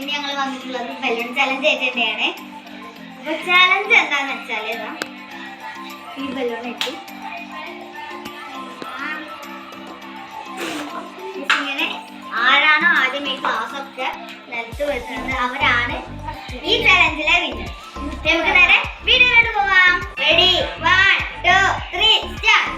ഇന്ന് ഞങ്ങൾ വന്നിട്ടുള്ളത് ബലൂൺ ചലഞ്ച് ആയിട്ടാണ്. അപ്പൊ ചലഞ്ച് എന്താന്ന് വെച്ചാല് ഈ ബലൂൺ ഇട്ട് ഇങ്ങനെ ആരാണോ ആദ്യം ഈ ക്ലാസ് ഒക്കെ നിലത്ത് വെക്കുന്നത് അവരാണ് ഈ ചലഞ്ചിലെ വിന്നർ. നമുക്ക് നേരെ വീഡിയോയിലോട്ട് പോവാം. Ready 1 2 3 start.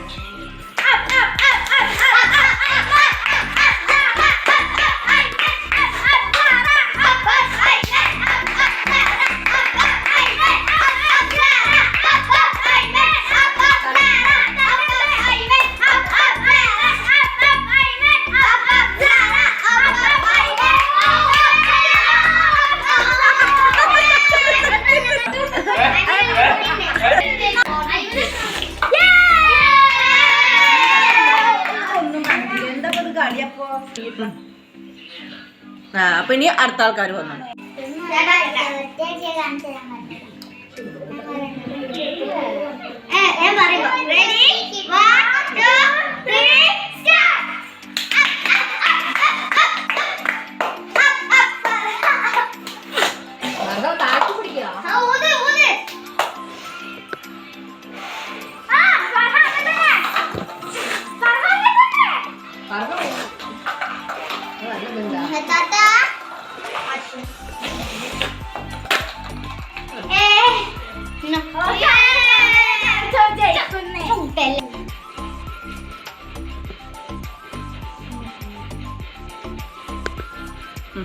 അപ്പൊ ഇനി അടുത്ത ആൾക്കാർ വന്നു.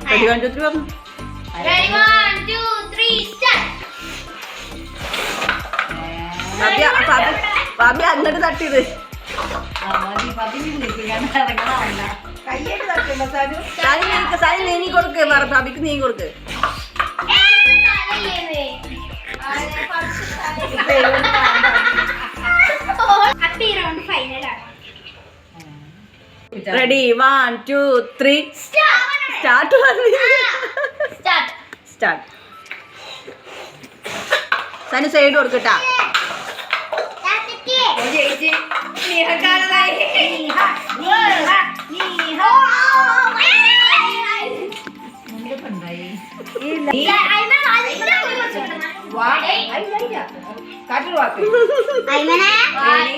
Ready 1 2 3 പറഞ്ഞു. Ready 1 2 3 start. പാപ്പി അങ്ങോട്ട് തട്ടിയത് സാരി നീങ്ങി കൊടുക്ക്, പാപ്പിക്ക് നീങ്ങി കൊടുക്ക്. Ready 1 2 3 start. Start. Sanu side കൊടുക്കട്ടാ.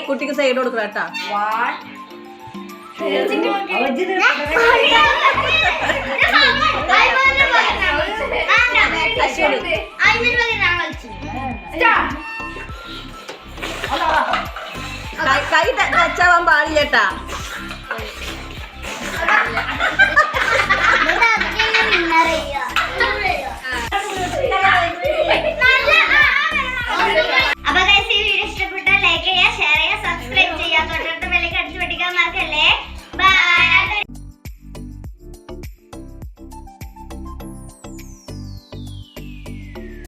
കുട്ടിക്ക് സൈഡ് കൊടുക്കട്ടാ. കൈ ടച്ചാവാൻ പാടില്ലേട്ടാ. വിന്നർ